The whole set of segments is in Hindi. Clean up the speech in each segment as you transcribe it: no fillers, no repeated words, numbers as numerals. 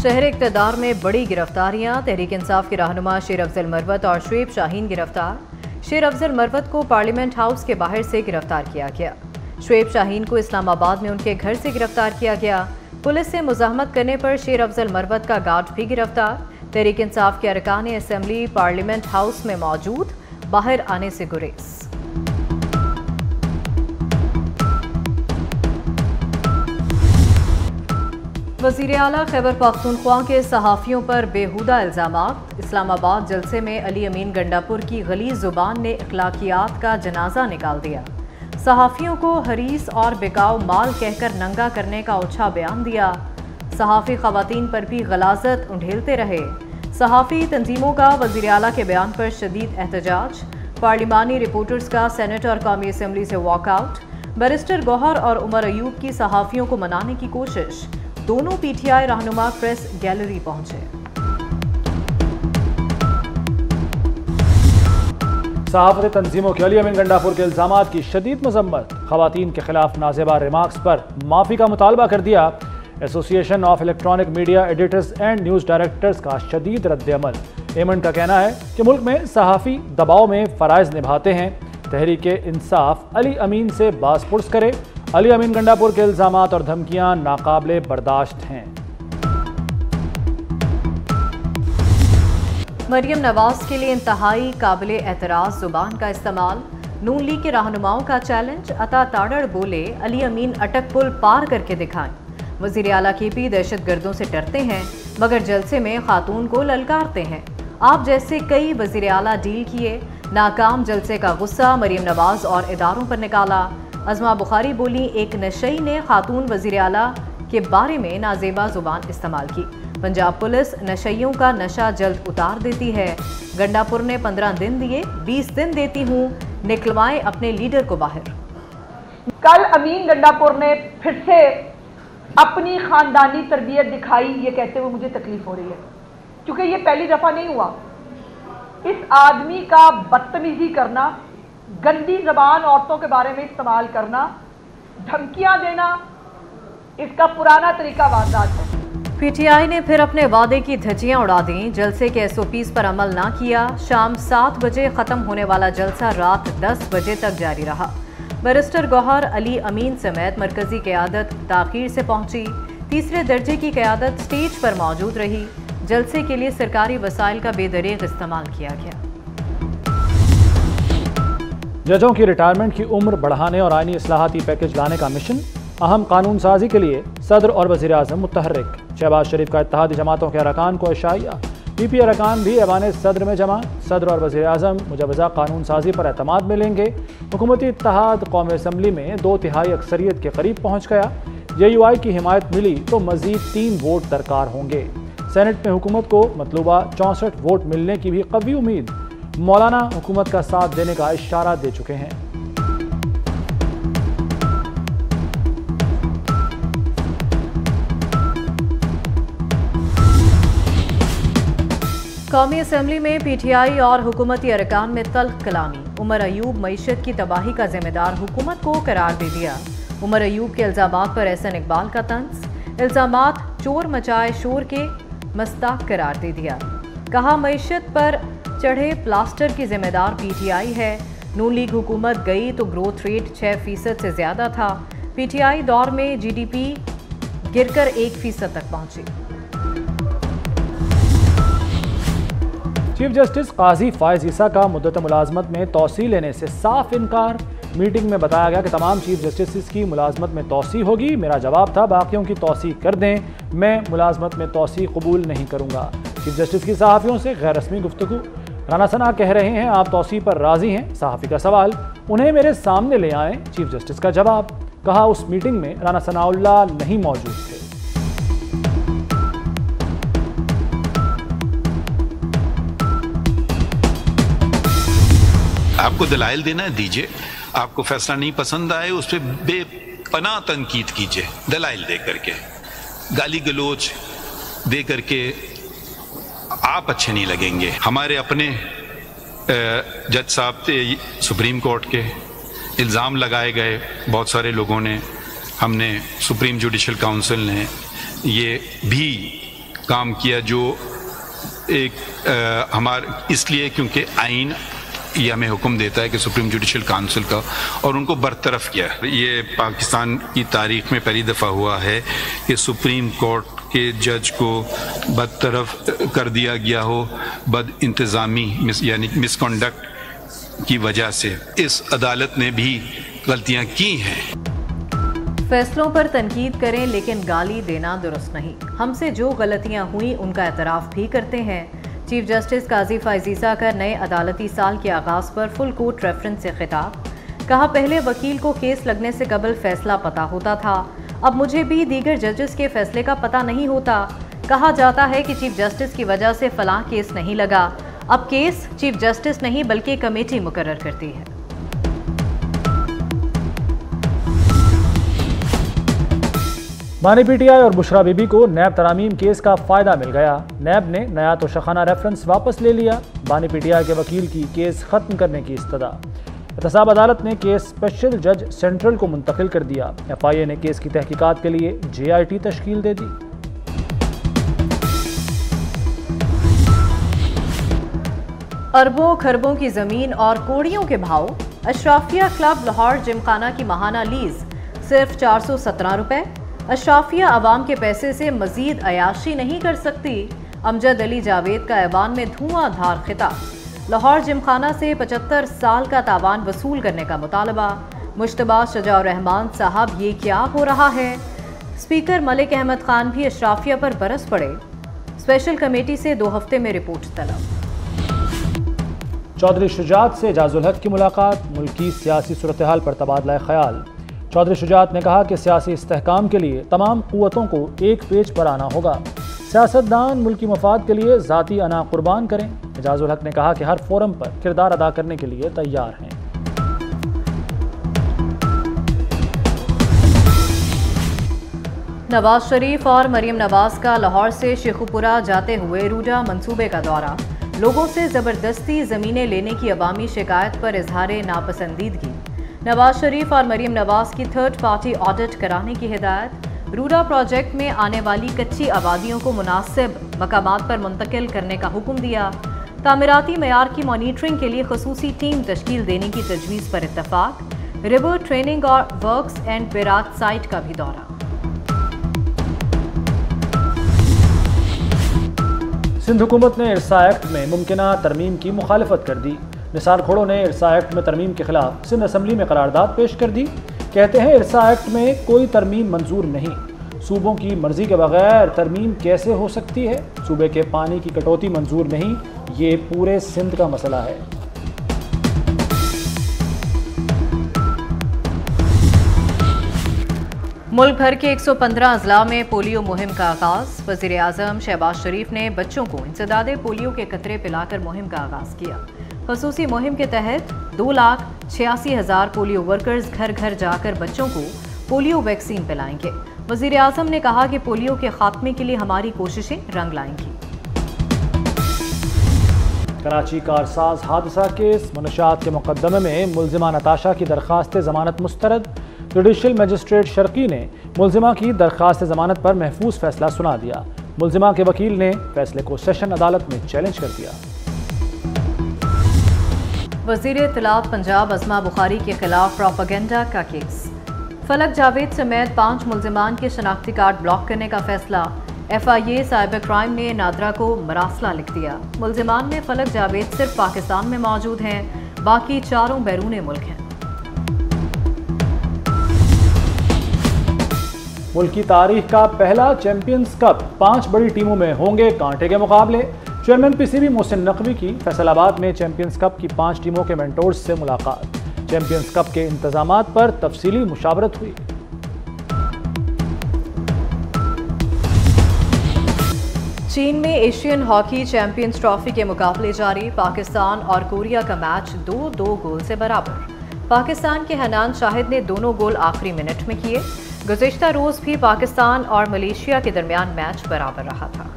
शहर इक़्तिदार में बड़ी गिरफ्तारियां। तहरीक इंसाफ के रहनुमा शेर अफजल मरवत और शुएब शाहीन गिरफ्तार। शेर अफजल मरवत को पार्लियामेंट हाउस के बाहर से गिरफ्तार किया गया। शुएब शाहीन को इस्लामाबाद में उनके घर से गिरफ्तार किया गया। पुलिस से मुज़ाहमत करने पर शेर अफजल मरवत का गार्ड भी गिरफ्तार। तहरीक इंसाफ के अरकान असम्बली पार्लियामेंट हाउस में मौजूद, बाहर आने से गुरेज। वज़ीर आला खैबर पख्तूनख्वा के सहाफ़ियों पर बेहुदा इल्ज़ामात। इस्लामाबाद जलसे में अली अमीन गंडापुर की गलीज़ ज़ुबान ने अखलाकियात का जनाजा निकाल दिया। सहाफ़ियों को हरीस और बिकाऊ माल कहकर नंगा करने का ओछा बयान दिया। सहाफ़ी ख़वातीन पर भी गलाज़त उंडेलते रहे। सहाफ़ी तंजीमों का वज़ीर आला के बयान पर शदीद एहतजाज। पार्लिमानी रिपोर्टर्स का सेनेट और कौमी असम्बली से वॉकआउट। बैरिस्टर गौहर और उमर अयूब की सहाफ़ियों को मनाने की कोशिश। दोनों पीटीआई रहनुमा प्रेस गैलरी पहुंचे। सहाफ़ती तंजीमों के अली अमीन गंडापुर के इल्ज़ामात की शदीद मजम्मत। ख़वातीन के खिलाफ नाज़ेबा रिमार्क्स पर माफ़ी का मुतालबा कर दिया। Association of electronic media editors and news directors का शदीद रद्द-ए-अमल। एमन का कहना है कि मुल्क में सहाफ़ी दबाव में फ़राइज़ निभाते हैं। तहरीक इंसाफ अली अमीन से बाज़ पुरस करे। अली अमीन गंडापुर के इल्ज़ामात और धमकियां नाकाबिले बर्दाश्त हैं। मरियम नवाज के लिए इंतहाई काबिले एतराज़ ज़ुबान का इस्तेमाल। नून लीग के रहनुमाओं का चैलेंज। अता ताड़ड़ बोले, अली अमीन अटक पुल पार करके दिखाएं। वज़ीर आला के भी दहशत गर्दों से डरते हैं, मगर जलसे में खातून को ललकारते हैं। आप जैसे कई वज़ीर आला डील किए, नाकाम। जलसे का गुस्सा मरियम नवाज और इदारों पर निकाला। अज़मा बुखारी बोली, एक नशई ने खातून वज़ीर आला के बारे में नाजेबा ज़ुबान इस्तेमाल की। पंजाब पुलिस नशइयों का नशा जल्द उतार देती है। गंडापुर ने 15 दिन दिए, 20 दिन देती हूँ, निकलवाएं अपने लीडर को बाहर। कल अमीन गंडापुर ने फिर से अपनी खानदानी तरबियत दिखाई, ये कहते हुए मुझे तकलीफ हो रही है, क्योंकि ये पहली दफा नहीं हुआ। इस आदमी का बदतमीजी करना, गंदी जबान औरतों के बारे में इस्तेमाल करना, धमकियां देना, इसका पुराना तरीका वारदात है। पीटीआई ने फिर अपने वादे की धज्जियां उड़ा दी। जलसे के एसओपीज पर अमल ना किया। शाम 7 बजे खत्म होने वाला जलसा रात 10 बजे तक जारी रहा। बैरिस्टर गौहर, अली अमीन समेत मरकजी क़यादत ताख़ीर से पहुंची। तीसरे दर्जे की क़यादत स्टेज पर मौजूद रही। जलसे के लिए सरकारी वसाइल का बेदरीग इस्तेमाल किया गया। जजों की रिटायरमेंट की उम्र बढ़ाने और आईनी इस्लाहाती पैकेज लाने का मिशन। अहम कानून साजी के लिए सदर और वज़ीर आज़म मुतहर्रिक। शहबाज शरीफ का इत्तेहादी जमातों के अरकान को इशाइया। पीपी अरकान भी ऐवान सदर में जमा। सदर और वज़ीर आज़म मुजवज़ा कानून साजी पर एतमाद में लेंगे। हुकूमती इत्तेहाद कौमी असम्बली में 2/3 अक्सरियत के करीब पहुँच गया। JUI की हिमायत मिली तो मज़ीद 3 वोट दरकार होंगे। सेनेट में हुकूमत को मतलूबा 64 वोट मिलने की भी कवी उम्मीद। मौलाना हुकूमत का साथ देने का इशारा दे चुके हैं। कौमी असम्बली में पीटीआई और हुकूमती अरकान में तल्ख कलामी। उमर अयूब मईशत की तबाही का जिम्मेदार हुकूमत को करार दे दिया। उमर अयूब के इल्ज़ामात पर एहसन इकबाल का तंज। इल्ज़ामात चोर मचाए शोर के मस्ताक करार दे दिया। कहा, मईशत पर चढ़े प्लास्टर की जिम्मेदार पीटीआई है। नून लीग हुकूमत गई तो ग्रोथ रेट 6% से ज्यादा था। पीटीआई दौर में GDP गिरकर 1% तक पहुंची। चीफ जस्टिस काजी फायज ईसा का मुद्दत मुलाजमत में तौसी लेने से साफ इनकार। मीटिंग में बताया गया कि तमाम चीफ जस्टिस की मुलाजमत में तौसी होगी। मेरा जवाब था, बाकियों की तौसी कर दें, मैं मुलाजमत में तौसी कबूल नहीं करूँगा। चीफ जस्टिस की सहाफ़ियों से गैर रस्मी गुफ्तगू। राना सना कह रहे हैं आप तौसी पर राजी हैं। सहाफ़ी का सवाल, उन्हें मेरे सामने ले आएँ। चीफ जस्टिस का जवाब, कहा उस मीटिंग में राना सनाउल्लाह नहीं मौजूद थे। आपको दलाइल देना है, दीजिए। आपको फैसला नहीं पसंद आए, उस पर बेपनाह तनकीद कीजिए, दलाइल दे करके। गाली गलोच दे करके आप अच्छे नहीं लगेंगे। हमारे अपने जज साहब थे सुप्रीम कोर्ट के, इल्ज़ाम लगाए गए बहुत सारे लोगों ने, हमने सुप्रीम जुडिशल काउंसिल ने ये भी काम किया, जो एक इसलिए क्योंकि आइन ये हमें हुक्म देता है कि सुप्रीम जुडिशल काउंसिल का, और उनको बरतरफ किया। ये पाकिस्तान की तारीख में पहली दफ़ा हुआ है कि सुप्रीम कोर्ट के जज को बरतरफ कर दिया गया हो बद इंतज़ामी यानी मिसकॉन्डक्ट की वजह से। इस अदालत ने भी गलतियां की हैं। फैसलों पर तनकीद करें लेकिन गाली देना दुरुस्त नहीं। हमसे जो गलतियां हुई उनका एतराफ़ भी करते हैं। चीफ जस्टिस काजी फाइजीसा का नए अदालती साल के आगाज़ पर फुल कोर्ट रेफरेंस से खिताब। कहा, पहले वकील को केस लगने से कबल फैसला पता होता था, अब मुझे भी दीगर जजेस के फैसले का पता नहीं होता। कहा जाता है कि चीफ जस्टिस की वजह से फलां केस नहीं लगा, अब केस चीफ जस्टिस नहीं बल्कि कमेटी मुकर्रर करती है। बानी पीटीआई और बुशरा बीबी को नैब तरामीम केस का फायदा मिल गया। नैब ने नया तोशाखाना रेफरेंस वापस ले लिया। बानी पीटीआई के वकील की केस खत्म करने की इस्तदा। एहतसाब अदालत ने केस स्पेशल जज सेंट्रल को मुंतकिल कर दिया। FIA ने केस की तहकीकात के लिए JIT तश्कील दे दी। अरबों खरबों की जमीन और कोड़ियों के भाव। अशराफिया क्लब लाहौर जिमखाना की माहाना लीज सिर्फ 417 रुपए। अशराफिया आवाम के पैसे से मजीद अयाशी नहीं कर सकती। अमजद अली जावेद का ऐवान में धुआंधार खिताब। लाहौर जिमखाना से 75 साल का तावान वसूल करने का मुतालबा। मुश्तबा शजाउर रहमान साहब, ये क्या हो रहा है? स्पीकर मलिक अहमद खान भी अशराफिया पर बरस पड़े। स्पेशल कमेटी से 2 हफ्ते में रिपोर्ट तलब। चौधरी शुजात से एजाजुल हक की मुलाकात। मुल्की सियासी सूरत हाल पर तबादला ख्याल। चौधरी शुजात ने कहा कि सियासी इस्तेहकाम के लिए तमाम कुव्वतों को एक पेज पर आना होगा। सियासतदान मुल्की मफाद के लिए ज़ाती अना कुर्बान करें। एजाजुल हक ने कहा कि हर फोरम पर किरदार अदा करने के लिए तैयार हैं। नवाज शरीफ और मरीम नवाज का लाहौर से शेखुपुरा जाते हुए रूजा मंसूबे का दौरा। लोगों से ज़बरदस्ती ज़मीनें लेने की अवामी शिकायत पर इजहार नापसंदीदगी। नवाज शरीफ और मरीम नवाज की थर्ड पार्टी ऑडिट कराने की हिदायत। रूरा प्रोजेक्ट में आने वाली कच्ची आबादियों को मुनासिब मकामात पर मुंतकिल करने का हुक्म दिया। तामीराती मयार की मॉनिटरिंग के लिए खसूसी टीम तश्कील देने की तजवीज़ पर इत्तफाक। रिवर ट्रेनिंग और वर्क्स एंड बेरात साइट का भी दौरा। सिंध हुकूमत ने इरसा एक्ट में मुमकिना तरमीम की मुखालफत कर दी। निसार खोड़ो ने इरसा एक्ट में तरमीम के खिलाफ सिंध असम्बली में करारदाद पेश कर दी। कहते हैं इरसा एक्ट में कोई तरमीम मंजूर नहीं। सूबों की मर्जी के बगैर तरमीम कैसे हो सकती है? सूबे के पानी की कटौती मंजूर नहीं, ये पूरे सिंध का मसला है। मुल्क भर के 115 अजला में पोलियो मुहिम का आगाज। वज़ीर आज़म शहबाज शरीफ ने बच्चों को इंसदादे पोलियो के कतरे पिलाकर मुहिम का आगाज किया। खसूसी मुहिम के तहत 2,86,000 पोलियो वर्कर्स घर घर जाकर बच्चों को पोलियो वैक्सीन पिलाएंगे। वज़ीर आज़म ने कहा कि पोलियो के खात्मे के लिए हमारी कोशिशें रंग लाएंगी। कराची कारसाज हादसा केस मुनशात के मुकदमे में मुल्जिमा नताशा की दरख्वास्त जमानत मुस्तरद। जुडिशल मजिस्ट्रेट शर्की ने मुल्जिमा की दरख्वास्त जमानत पर महफूज फैसला सुना दिया। मुल्जिमा के वकील ने फैसले को सेशन अदालत में चैलेंज कर दिया। वज़ीर इत्तलात पंजाब अज़मा बुखारी के खिलाफ प्रोपेगेंडा का केस। फलक जावेद समेत 5 मुल्जिमान के शनाख्ती कार्ड ब्लॉक करने का फैसला। FIA साइबर क्राइम ने नादरा को मरासला लिख दिया। मुल्जिमान में फलक जावेद सिर्फ पाकिस्तान में मौजूद हैं, बाकी चारों बैरून मुल्क हैं। मुल्क की तारीख का पहला चैंपियंस कप 5 बड़ी टीमों में होंगे कांटे के मुकाबले। चेयरमैन PCB मोहसिन नकवी की फैसलाबाद में चैंपियंस कप की 5 टीमों के मेंटोर्स से मुलाकात। चैंपियंस कप के इंतजामात पर तफसीली मुशावरत हुई। चीन में एशियन हॉकी चैंपियंस ट्रॉफी के मुकाबले जारी। पाकिस्तान और कोरिया का मैच 2-2 गोल से बराबर। पाकिस्तान के हनान शाहिद ने दोनों गोल आखिरी मिनट में किए। गुज़िश्ता रोज भी पाकिस्तान और मलेशिया के दरमियान मैच बराबर रहा था।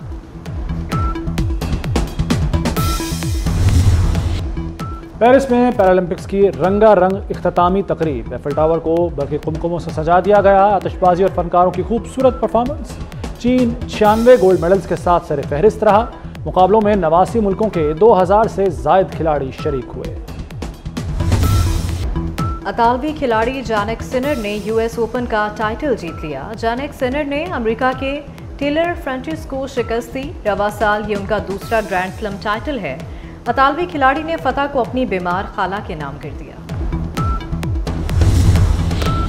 पेरिस में पैरालंपिक्स की रंगारंग इख्तितामी तकरीब। एफिल टावर को बरक़ी कुमकुमों से सजा दिया गया। आतिशबाजी और फनकारों की खूबसूरत परफॉर्मेंस। चीन 96 गोल्ड मेडल्स के साथ सर फहरिस्त रहा। मुकाबलों में 89 मुल्कों के 2000 से जायद खिलाड़ी शरीक हुए। अतालवी खिलाड़ी जानेक सिनर ने यूएस ओपन का टाइटल जीत लिया। जानेक सिनर ने अमेरिका के टेलर फ्रेंटिस को शिकस्त दी। रवा साल ये उनका दूसरा ग्रैंड स्लैम टाइटल है। अतालवी खिलाड़ी ने फतह को अपनी बीमार खाला के नाम कर दिया।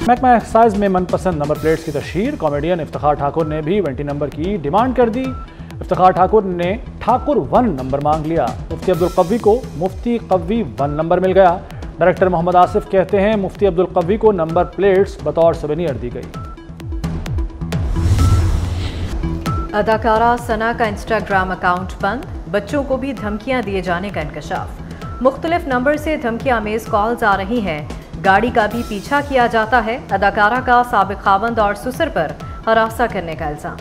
महकमा एक्साइज में मनपसंद नंबर प्लेट्स की तशहीर। कॉमेडियन इफ्तिखार ठाकुर ने भी 20 नंबर की डिमांड कर दी। इफ्तिखार ठाकुर ने ठाकुर 1 नंबर मांग लिया। मुफ्ती अब्दुल कव्वी को मुफ्ती कव्वी 1 नंबर मिल गया। डायरेक्टर मोहम्मद आसिफ कहते हैं मुफ्ती अब्दुल कव्वी को नंबर प्लेट्स बतौर सुवेनियर दी गई। अदाकारा सना का इंस्टाग्राम अकाउंट बंद। बच्चों को भी धमकियां दिए जाने का इंकशाफ। मुख्तलिफ नंबर से धमकियां आमेज कॉल्स आ रही हैं। गाड़ी का भी पीछा किया जाता है। अदाकारा का साबिक खावंद और सुसर पर हरासा करने का इल्जाम।